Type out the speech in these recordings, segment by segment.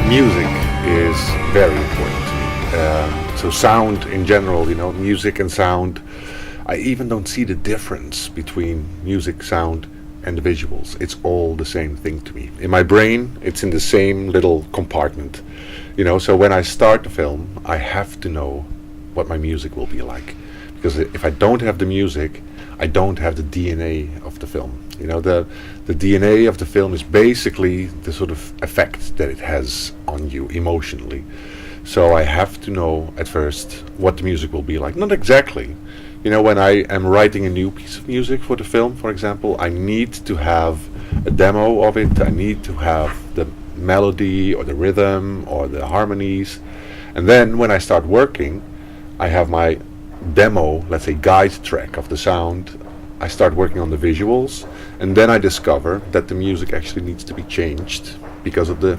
music is very important to me. So sound in general, music and sound. I even don't see the difference between music, sound, and the visuals. It's all the same thing to me. In my brain, it's in the same little compartment. So when I start the film, I have to know what my music will be like. Because if I don't have the music, I don't have the DNA of the film. The DNA of the film is basically the sort of effect that it has on you emotionally. So I have to know at first what the music will be like. Not exactly. When I am writing a new piece of music for the film, for example, I need to have a demo of it. I need to have the melody or the rhythm or the harmonies. And then when I start working, I have my demo, let's say guide track of the sound. I start working on the visuals, and then I discover that the music actually needs to be changed because of the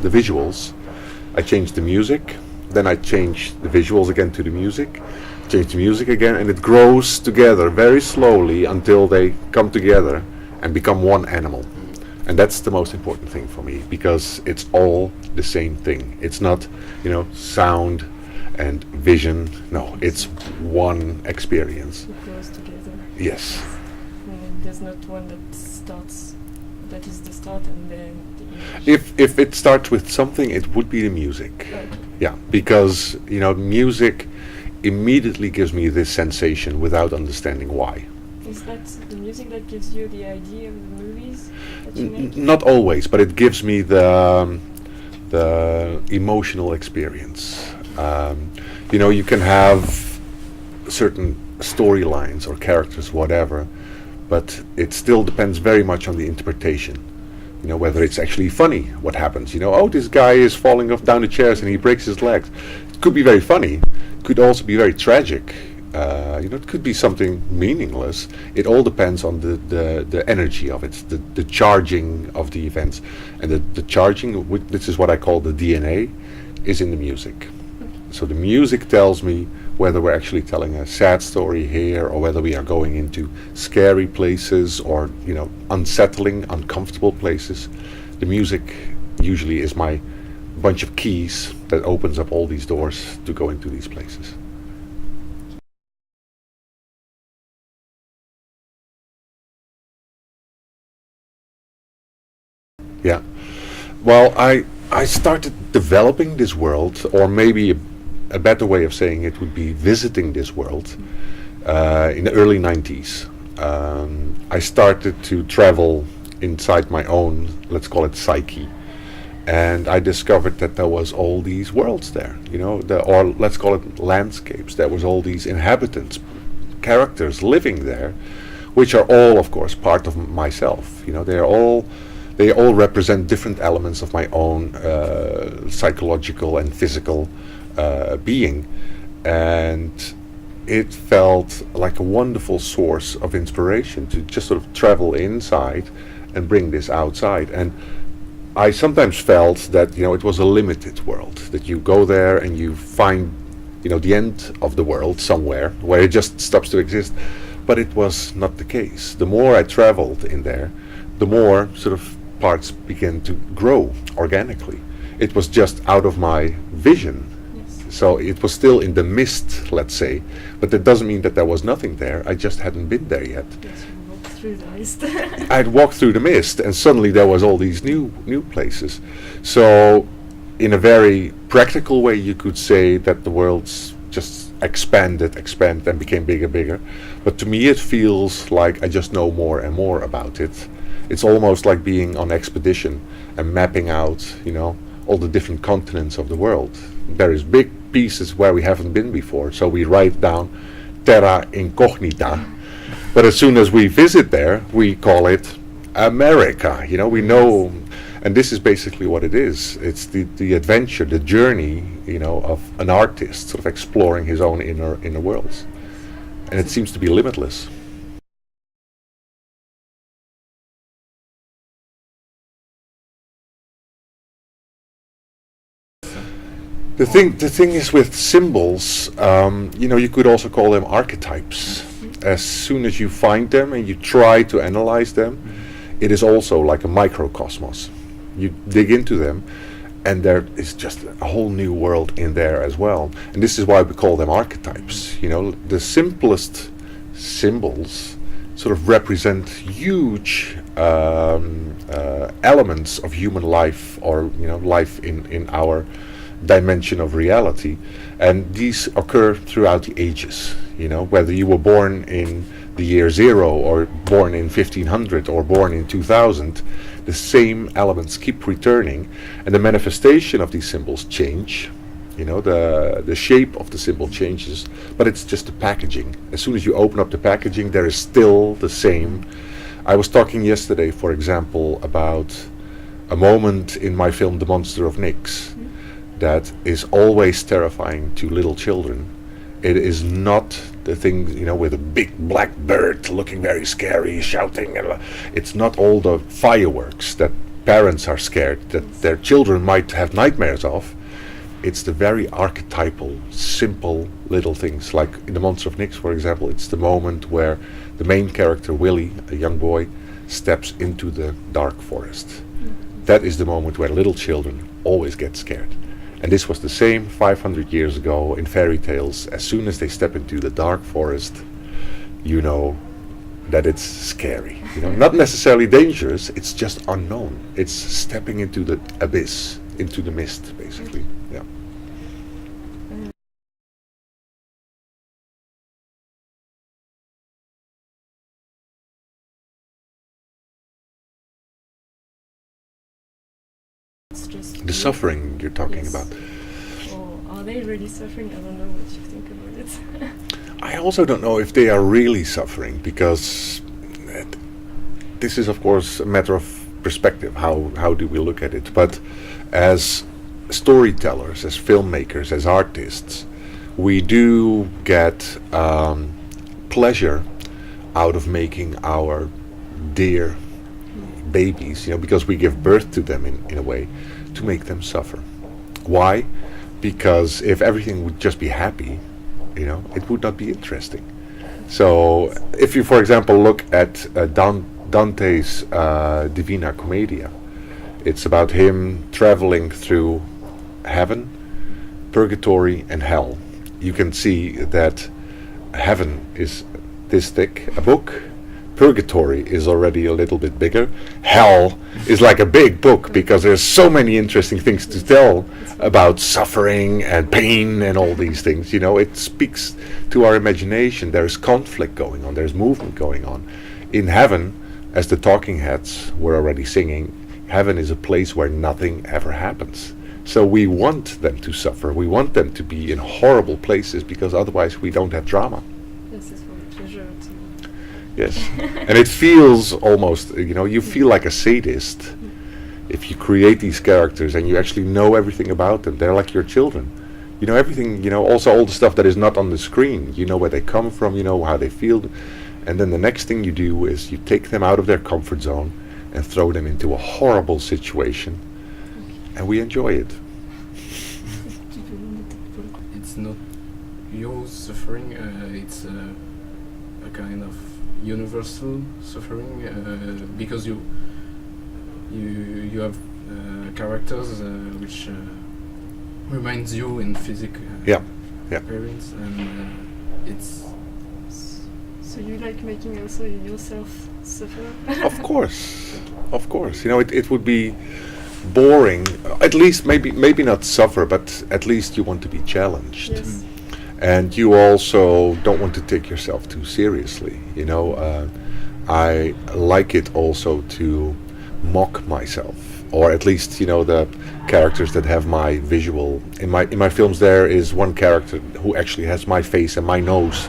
visuals. I change the music, then I change the visuals again to the music, change the music again, and it grows together very slowly until they come together and become one animal. And that's the most important thing for me, because it's all the same thing. It's not, sound and vision. No, it's one experience. It goes together. Yes. And there's not one that is the start and then the image. If it starts with something, it would be the music. Okay. Yeah, because, music immediately gives me this sensation without understanding why. Is that the music that gives you the idea of the movies that you make? Not always, but it gives me the emotional experience. You can have certain storylines or characters, whatever, but it still depends very much on the interpretation. Whether it's actually funny, what happens. This guy is falling off down the chairs and he breaks his legs. It could be very funny. It could also be very tragic. It could be something meaningless. It all depends on the energy of it, the charging of the events. And the charging, this is what I call the DNA, is in the music. So the music tells me whether we're actually telling a sad story here, or whether we are going into scary places or, unsettling, uncomfortable places. The music usually is my bunch of keys that opens up all these doors to go into these places. Yeah. Well, I started developing this world, or maybe a better way of saying it would be visiting this world, in the early 90s. I started to travel inside my own, let's call it psyche, and I discovered that there was all these worlds there, or let's call it landscapes. There was all these inhabitants, characters living there, which are all, of course, part of myself. They all represent different elements of my own psychological and physical being, and it felt like a wonderful source of inspiration to just sort of travel inside and bring this outside. And I sometimes felt that it was a limited world, that you go there and you find the end of the world somewhere where it just stops to exist, but it was not the case. The more I traveled in there, the more sort of parts began to grow organically. It was just out of my vision. Yes. So it was still in the mist, let's say, but that doesn't mean that there was nothing there. I just hadn't been there yet. Yes, you walked through the mist. I'd walked through the mist, and suddenly there was all these new places. So in a very practical way, you could say that the world's just expanded and became bigger. But to me, it feels like I just know more and more about it. It's almost like being on expedition and mapping out, all the different continents of the world. There is big pieces where we haven't been before, so we write down terra incognita. But as soon as we visit there, we call it America. We know, and this is basically what it is. It's the adventure, the journey, of an artist sort of exploring his own inner worlds, and it seems to be limitless. The thing is with symbols, you could also call them archetypes. As soon as you find them and you try to analyze them, it is also like a microcosmos. You dig into them, and there is just a whole new world in there as well. And this is why we call them archetypes. The simplest symbols sort of represent huge elements of human life, or life in our dimension of reality, and these occur throughout the ages. Whether you were born in the year 0 or born in 1500 or born in 2000, the same elements keep returning, and the manifestation of these symbols change. The shape of the symbol changes, but it's just the packaging. As soon as you open up the packaging, there is still the same. I was talking yesterday, for example, about a moment in my film The Monster of Nyx that is always terrifying to little children. It is not the thing, with a big black bird looking very scary, shouting. It's not all the fireworks that parents are scared that their children might have nightmares of. It's the very archetypal, simple little things. Like in The Monster of Nyx, for example, it's the moment where the main character, Willy, a young boy, steps into the dark forest. That is the moment where little children always get scared. And this was the same 500 years ago in fairy tales. As soon as they step into the dark forest, you know that it's scary. Not necessarily dangerous, it's just unknown. It's stepping into the abyss, into the mist, basically. Yeah. It's just The suffering you're talking Yes. about. Or are they really suffering? I don't know what you think about it. I also don't know if they are really suffering, because this is, of course, a matter of perspective. How do we look at it? But as storytellers, as filmmakers, as artists, we do get pleasure out of making our dear babies, because we give birth to them in a way to make them suffer. Why? Because if everything would just be happy, it would not be interesting. So if you, for example, look at Dante's Divina Commedia, it's about him traveling through heaven, purgatory, and hell. You can see that heaven is this thick, a book. Purgatory is already a little bit bigger. Hell is like a big book, because there's so many interesting things to tell about suffering and pain and all these things. It speaks to our imagination. There's conflict going on. There's movement going on. In heaven, as the Talking Heads were already singing, heaven is a place where nothing ever happens. So we want them to suffer. We want them to be in horrible places, because otherwise we don't have drama. This is for the pleasure to. Yes. And it feels almost, you feel like a sadist if you create these characters and you actually know everything about them. They're like your children. You know everything, also all the stuff that is not on the screen. You know where they come from, you know how they feel. And then the next thing you do is you take them out of their comfort zone and throw them into a horrible situation. And we enjoy it. It's not your suffering, it's a kind of universal suffering, because you have characters which reminds you in physical Yeah. appearance, and it's. So you like making also yourself suffer? Of course. It would be boring. At least maybe not suffer, but at least you want to be challenged. Yes. And you also don't want to take yourself too seriously. I like it also to mock myself, or at least the characters that have my visual. In my films, there is one character who actually has my face and my nose,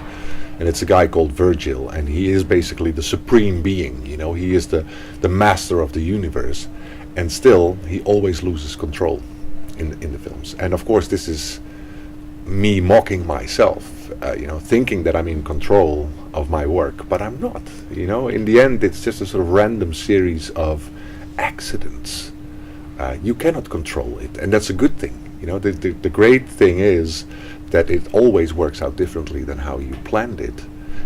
and it's a guy called Virgil, and he is basically the supreme being. He is the master of the universe, and still he always loses control in the films. And of course, this is me mocking myself, thinking that I'm in control of my work, but I'm not. In the end, it's just a sort of random series of accidents. You cannot control it, and that's a good thing. The great thing is that it always works out differently than how you planned it.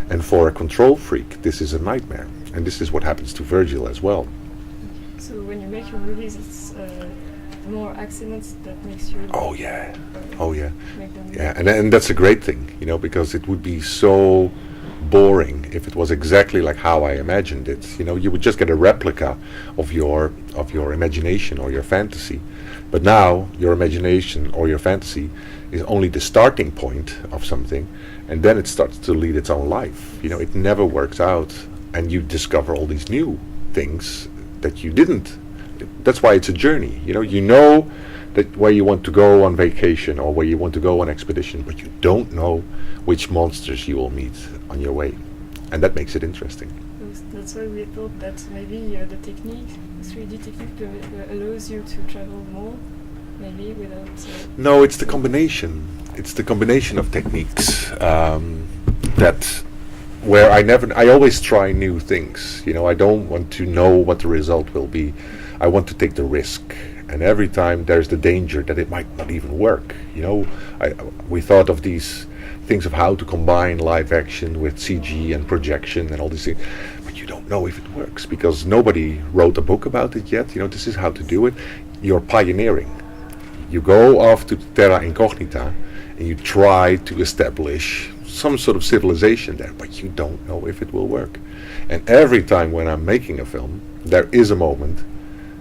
And for a control freak, this is a nightmare. And this is what happens to Virgil as well. So when you make your movies, more accidents that makes you. Oh yeah, uh, oh yeah, Make them. yeah, and that's a great thing, you know, because it would be so boring if it was exactly like how I imagined it. You know, you would just get a replica of your imagination or your fantasy. But now your imagination or your fantasy is only the starting point of something, and then it starts to lead its own life. You know, it never works out, and you discover all these new things that you didn't. That's why it's a journey. You know that where you want to go on vacation or where you want to go on expedition, but you don't know which monsters you will meet on your way, and that makes it interesting. That's why we thought that maybe the technique, 3D technique, allows you to travel more, maybe without. No, it's the combination. It's the combination of techniques that where I always try new things. You know, I don't want to know what the result will be. I want to take the risk, and every time there's the danger that it might not even work. You know, we thought of these things of how to combine live action with CG and projection and all these things, but you don't know if it works because nobody wrote a book about it yet. You know, this is how to do it. You're pioneering. You go off to terra incognita and you try to establish some sort of civilization there, but you don't know if it will work. And every time when I'm making a film, there is a moment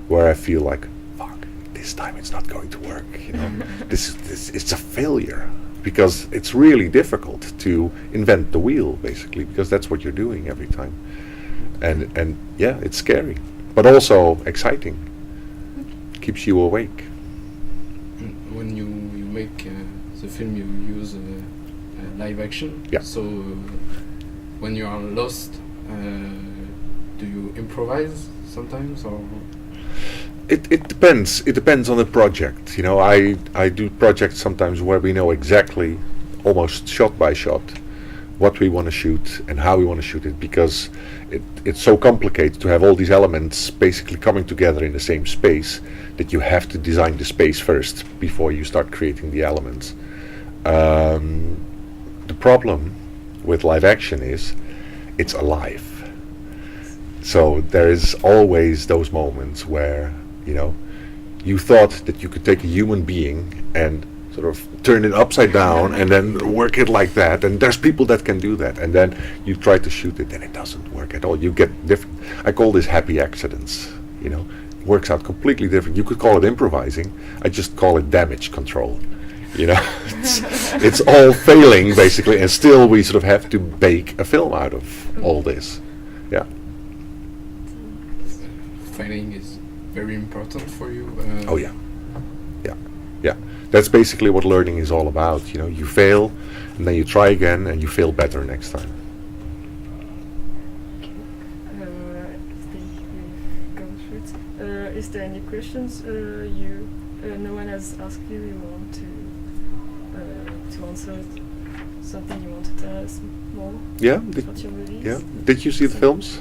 where I feel like, fuck, this time it's not going to work. You know, this it's a failure. Because it's really difficult to invent the wheel, basically, because that's what you're doing every time. And yeah, it's scary, but also exciting. Keeps you awake. When you make the film, you use live action. Yeah. So when you are lost, do you improvise sometimes, or? It depends. It depends on the project. You know, I do projects sometimes where we know exactly, almost shot by shot, what we want to shoot and how we want to shoot it, because it's so complicated to have all these elements basically coming together in the same space that you have to design the space first before you start creating the elements. The problem with live action is it's alive. So there is always those moments where, you know, you thought that you could take a human being and sort of turn it upside down and then work it like that, and there's people that can do that, and then you try to shoot it and it doesn't work at all. You get different, I call this happy accidents, you know. It works out completely different. You could call it improvising. I just call it damage control. You know, it's all failing basically, and still we sort of have to bake a film out of all this. Yeah. Failing is very important for you. Oh yeah, yeah, yeah. That's basically what learning is all about. You know, you fail, and then you try again, and you fail better next time. I think we've gone through it. Is there any questions no one has asked you want to answer? Something you want to tell us more Yeah. about your movies? Yeah. Did you see the films?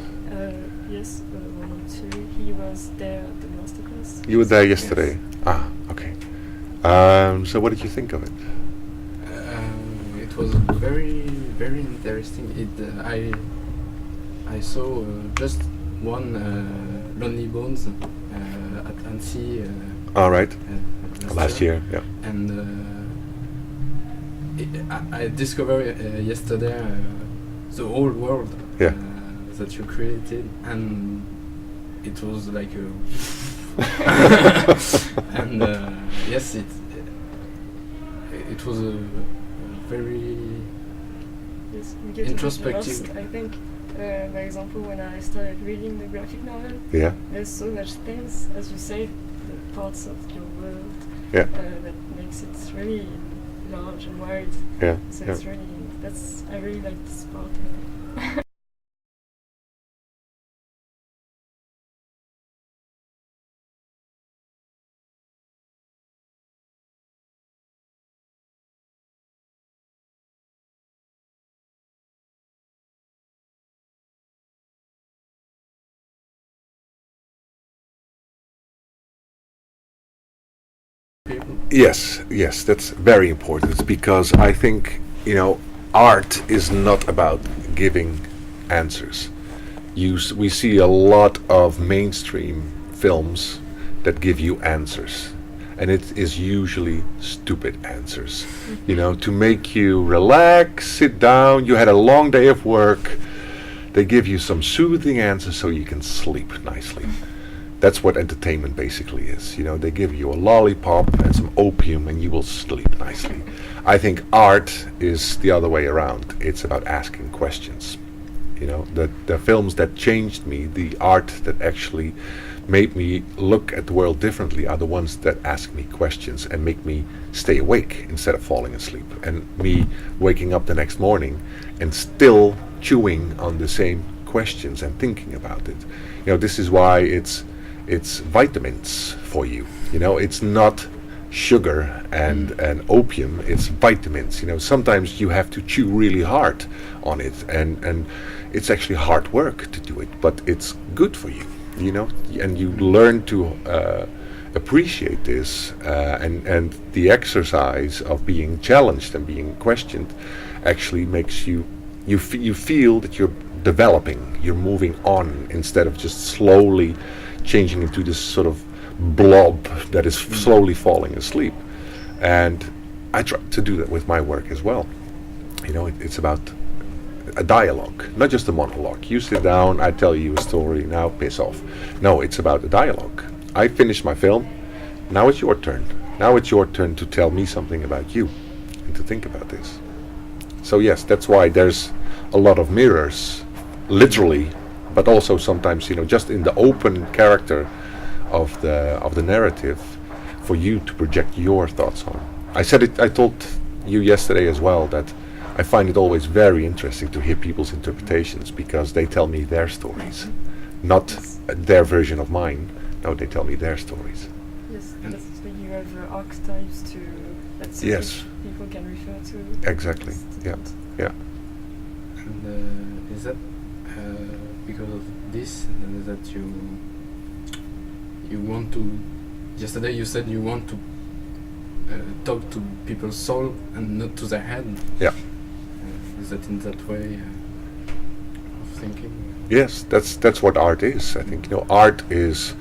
Yes, one or two. He was there at the masterclass. You were there yesterday. Ah, okay. So what did you think of it? It was very, very interesting. I saw just one Lonely Bones at Annecy. All right. Last year. Yeah. And I discovered yesterday the whole world Yeah. that you created, and it was like and yes, it was a very Yes, we get introspective. a bit lost, I think, for example, when I started reading the graphic novel, Yeah. there's so much things, as you say, the parts of your world Yeah. that makes it really large and wide. Yeah. So Yeah. it's really, I really like this part. People. Yes, that's very important, because I think, you know, art is not about giving answers. We see a lot of mainstream films that give you answers. and it is usually stupid answers. You know, to make you relax, sit down. You had a long day of work. They give you some soothing answers so you can sleep nicely. That's what entertainment basically is. You know, they give you a lollipop and some opium and you will sleep nicely. I think art is the other way around. It's about asking questions. You know, the films that changed me, the art that actually made me look at the world differently are the ones that ask me questions and make me stay awake instead of falling asleep. And me waking up the next morning and still chewing on the same questions and thinking about it. You know, this is why it's vitamins for you. You know, it's not sugar and opium, it's vitamins. You know, sometimes you have to chew really hard on it, and it's actually hard work to do it, but it's good for you. You know, and you learn to appreciate this, and the exercise of being challenged and being questioned actually makes you feel that you're developing, you're moving on, instead of just slowly changing into this sort of blob that is slowly falling asleep. And I try to do that with my work as well. You know, it's about a dialogue, not just a monologue. You sit down, I tell you a story, now piss off. No, it's about a dialogue. I finished my film, now it's your turn. Now it's your turn to tell me something about you and to think about this. So yes, that's why there's a lot of mirrors, literally, but also sometimes, you know, just in the open character of the narrative, for you to project your thoughts on. I told you yesterday as well that I find it always very interesting to hear people's interpretations, because they tell me their stories, not their version of mine. No, they tell me their stories. Yes, that's why you have archetypes that yes. people can refer to. Exactly. Yeah. Yeah. And is that because of this that you want to? Yesterday you said you want to talk to people's soul and not to their head. Yeah. Is that in that way of thinking? Yes, that's what art is. I think, you know, art is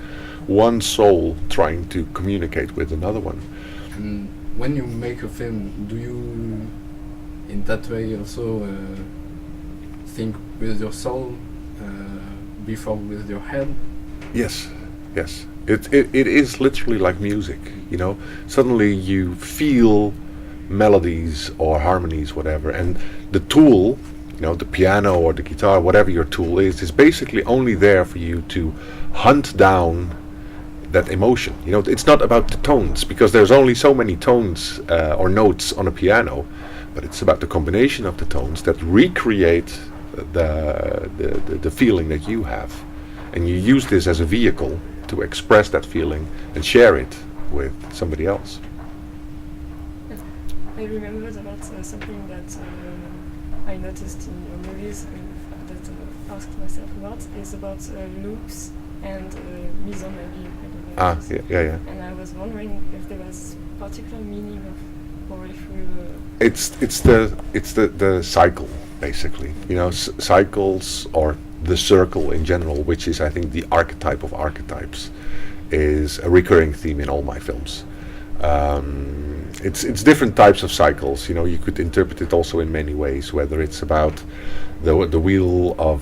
one soul trying to communicate with another one. And when you make a film, do you, in that way, also think with your soul before with your head? Yes, yes. It is literally like music. You know, suddenly you feel melodies or harmonies, whatever, and the tool, you know, the piano or the guitar, whatever your tool is basically only there for you to hunt down that emotion. You know, it's not about the tones, because there's only so many tones or notes on a piano, but it's about the combination of the tones that recreate the feeling that you have, and you use this as a vehicle to express that feeling and share it with somebody else. I remembered about something that I noticed in your movies and that I asked myself about, is about loops and mise en abîme. Yeah. And I was wondering if there was particular meaning of, or if we were... It's the cycle, basically. You know, cycles, or the circle in general, which is, I think, the archetype of archetypes, is a recurring theme in all my films. It's different types of cycles. You know, you could interpret it also in many ways, whether it's about the wheel of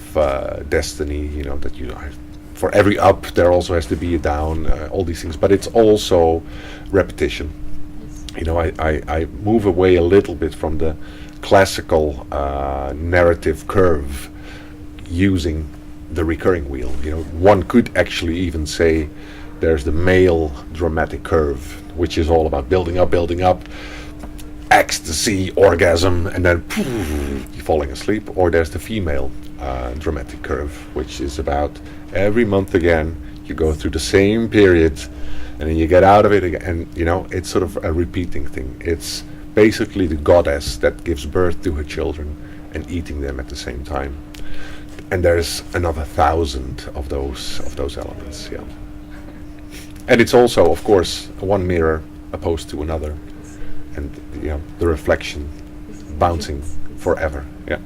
destiny, you know, that you for every up there also has to be a down, all these things, but it's also repetition. Yes. You know, I move away a little bit from the classical narrative curve, using the recurring wheel. You know, one could actually even say there's the male dramatic curve, which is all about building up, ecstasy, orgasm, and then you're falling asleep. Or there's the female dramatic curve, which is about every month again, you go through the same period, and then you get out of it again. And, you know, it's sort of a repeating thing. It's basically the goddess that gives birth to her children and eating them at the same time. And there's another 1,000 of those elements, yeah. And it's also, of course, one mirror opposed to another, and, you know, the reflection bouncing forever, yeah.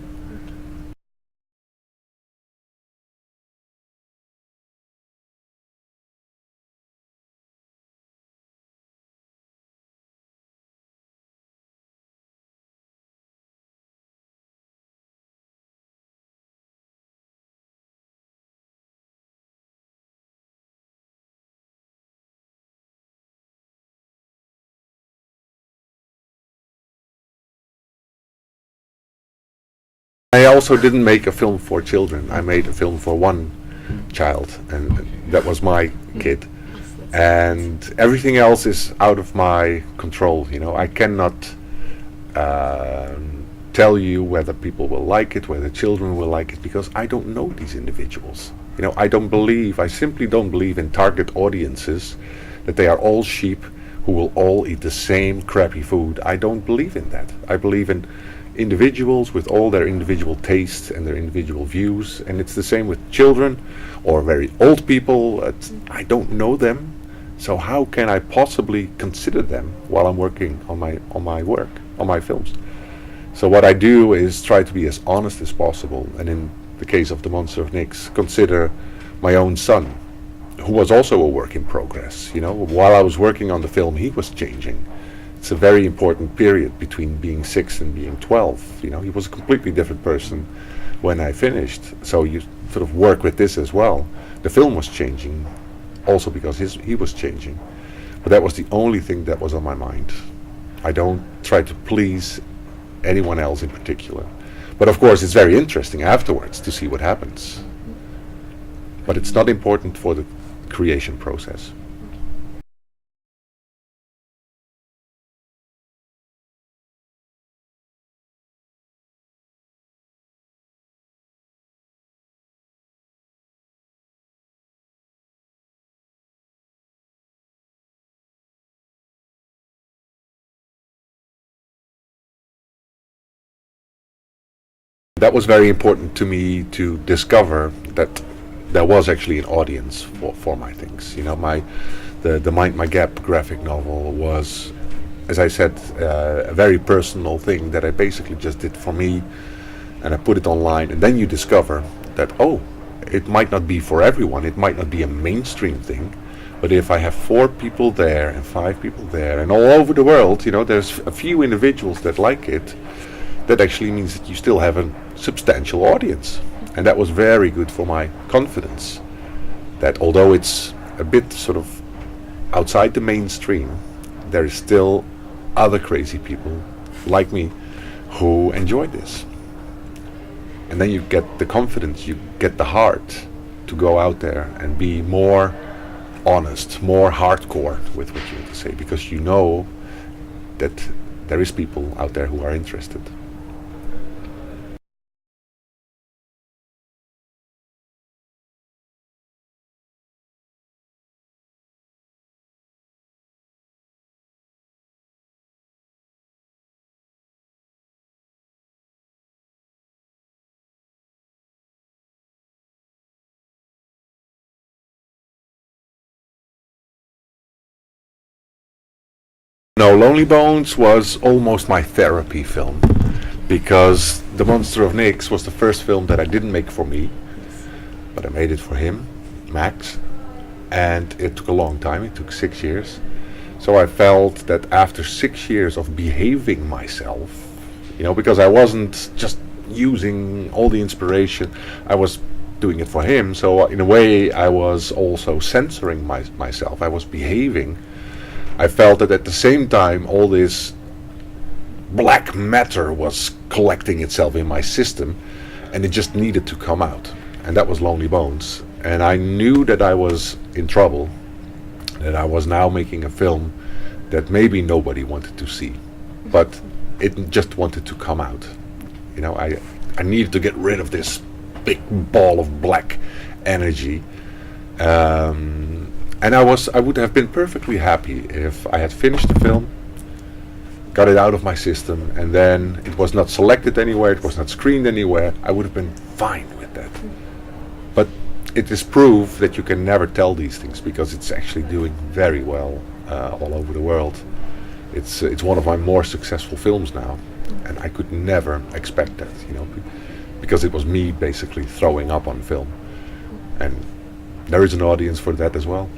also didn't make a film for children. I made a film for one child, and that was my kid. And everything else is out of my control. You know, I cannot tell you whether people will like it, whether children will like it, because I don't know these individuals. You know, I simply don't believe in target audiences, that they are all sheep who will all eat the same crappy food. I don't believe in that. I believe in individuals with all their individual tastes and their individual views, and it's the same with children or very old people. I don't know them, so how can I possibly consider them while I'm working on my films? So what I do is try to be as honest as possible, and in the case of The Monster of Nyx, consider my own son, who was also a work in progress. You know, while I was working on the film, he was changing. It's a very important period between being 6 and being 12. You know, he was a completely different person when I finished. So you sort of work with this as well. The film was changing, also because he was changing. But that was the only thing that was on my mind. I don't try to please anyone else in particular. But of course it's very interesting afterwards to see what happens. But it's not important for the creation process. That was very important to me to discover that there was actually an audience for my things. You know, the Mind My Gap graphic novel was, as I said, a very personal thing that I basically just did for me, and I put it online, and then you discover that, oh, it might not be for everyone, it might not be a mainstream thing, but if I have 4 people there and 5 people there and all over the world, you know, there's a few individuals that like it, that actually means that you still have a substantial audience. And that was very good for my confidence, that although it's a bit sort of outside the mainstream, there is still other crazy people like me who enjoy this. And then you get the confidence, you get the heart to go out there and be more honest, more hardcore with what you want to say, because you know that there is people out there who are interested. No, Lonely Bones was almost my therapy film, because The Monster of Nyx was the first film that I didn't make for me, but I made it for him, Max, and it took a long time. It took 6 years. So I felt that after 6 years of behaving myself, you know, because I wasn't just using all the inspiration, I was doing it for him, so in a way I was also censoring myself, I was behaving. I felt that at the same time all this black matter was collecting itself in my system, and it just needed to come out, and that was Lonely Bones. And I knew that I was in trouble, that I was now making a film that maybe nobody wanted to see, but it just wanted to come out. You know, I needed to get rid of this big ball of black energy. And I would have been perfectly happy if I had finished the film, got it out of my system, and then it was not selected anywhere, it was not screened anywhere. I would have been fine with that. But it is proof that you can never tell these things, because it's actually doing very well all over the world. It's one of my more successful films now, and I could never expect that, you know, because it was me basically throwing up on film, and there is an audience for that as well.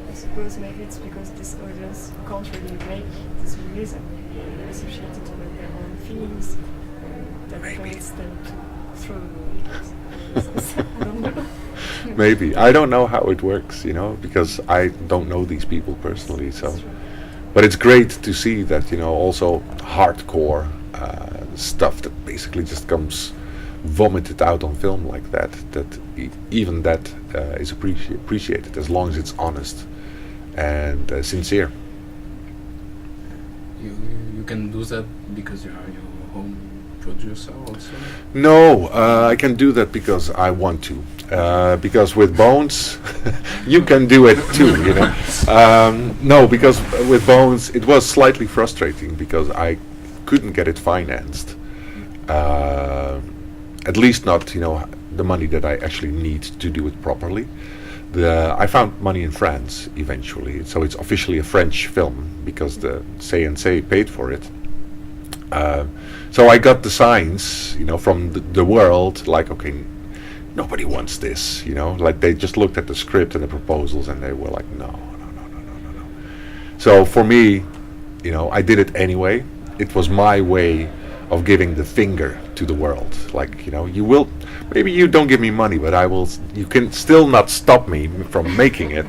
I suppose maybe it's because this audience can't really make this release and maybe associated with their own feelings, that leads them to throw I don't know. Maybe. I don't know how it works, you know, because I don't know these people personally, so. But it's great to see that, you know, also hardcore stuff that basically just comes vomit it out on film like that, even that is appreciated as long as it's honest and sincere. You can do that because you are your own producer also? No, I can do that because I want to. Because with Bones, you can do it too, you know. No, because with Bones, it was slightly frustrating because I couldn't get it financed. At least not, you know, the money that I actually need to do it properly. I found money in France eventually, so it's officially a French film because the CNC paid for it. So I got the signs, you know, from the world, like, okay, nobody wants this, you know, like they just looked at the script and the proposals and they were like, no. So for me, you know, I did it anyway. It was my way of giving the finger to the world. Like, you know, maybe you don't give me money, but you can still not stop me from making it.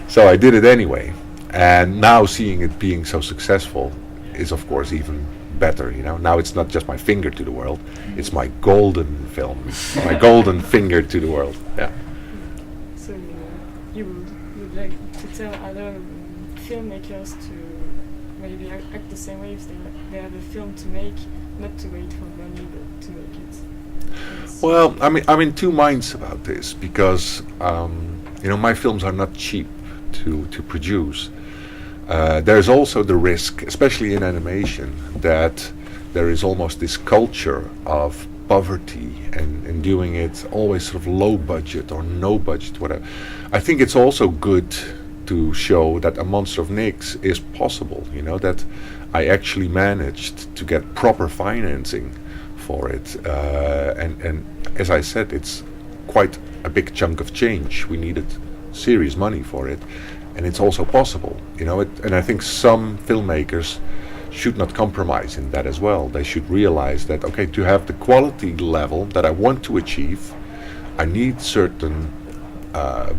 So I did it anyway. And now seeing it being so successful is of course even better, you know. Now it's not just my finger to the world, it's my golden film, my golden finger to the world. Yeah. So you would like to tell other filmmakers to maybe act the same way if they have a film to make, not to wait for money but to make it? Well, I'm in two minds about this because you know, my films are not cheap to produce. There's also the risk, especially in animation, that there is almost this culture of poverty and doing it always sort of low budget or no budget, whatever. I think it's also good to show that A Monster of Nyx is possible, you know, that I actually managed to get proper financing for it. And as I said, it's quite a big chunk of change. We needed serious money for it. And it's also possible, you know, and I think some filmmakers should not compromise in that as well. They should realize that, okay, to have the quality level that I want to achieve, I need certain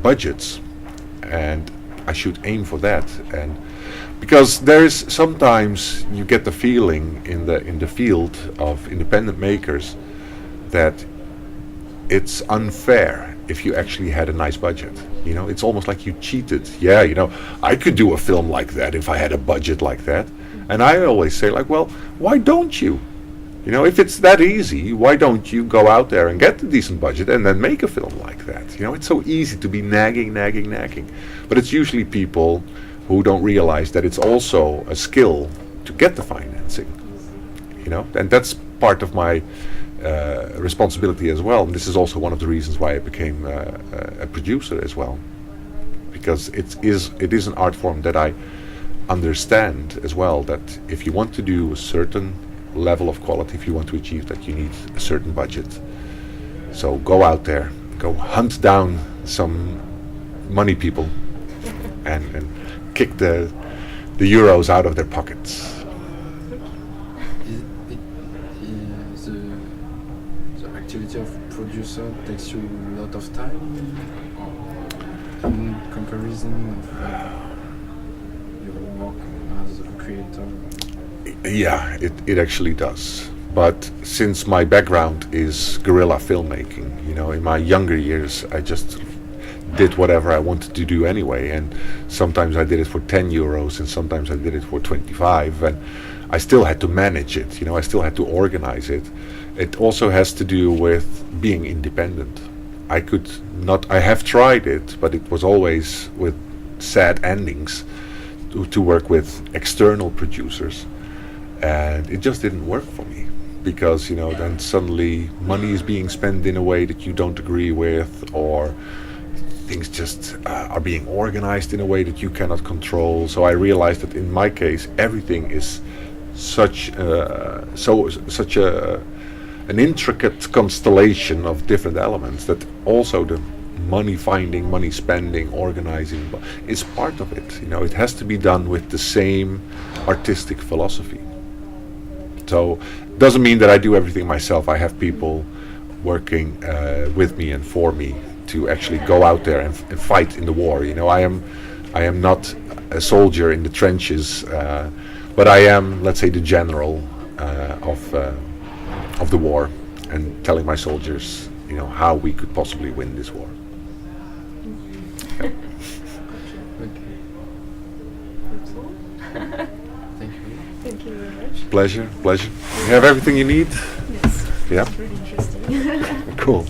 budgets, and I should aim for that. And because there is sometimes you get the feeling in the field of independent makers that it's unfair if you actually had a nice budget. You know, it's almost like you cheated. Yeah, you know, I could do a film like that if I had a budget like that. And I always say, like, well, why don't you? You know, if it's that easy, why don't you go out there and get a decent budget and then make a film like that? You know, it's so easy to be nagging. But it's usually people who don't realize that it's also a skill to get the financing. You know, and that's part of my responsibility as well. And this is also one of the reasons why I became a producer as well, because it is an art form that I understand as well, that if you want to do a certain level of quality, if you want to achieve that, you need a certain budget. So go out there, go hunt down some money people and kick the euros out of their pockets. Activity of producer takes you a lot of time in comparison of your work as a creator? Yeah, it actually does. But since my background is guerrilla filmmaking, you know, in my younger years I just did whatever I wanted to do anyway, and sometimes I did it for 10 euros and sometimes I did it for 25, and I still had to manage it, you know, I still had to organize it. It also has to do with being independent. I have tried it, but it was always with sad endings to work with external producers, and it just didn't work for me, because, you know, then suddenly money is being spent in a way that you don't agree with, or things just are being organized in a way that you cannot control. So I realized that in my case everything is such an intricate constellation of different elements that also the money finding, money spending, organizing is part of it. You know, it has to be done with the same artistic philosophy. So it doesn't mean that I do everything myself. I have people working with me and for me to actually go out there and fight in the war. You know, I am not a soldier in the trenches, but I am, let's say, the general of the war, and telling my soldiers, how we could possibly win this war. Okay. That's all. Thank you. Thank you very much. Pleasure. You have everything you need? Yes. Yeah? It's really interesting. Cool.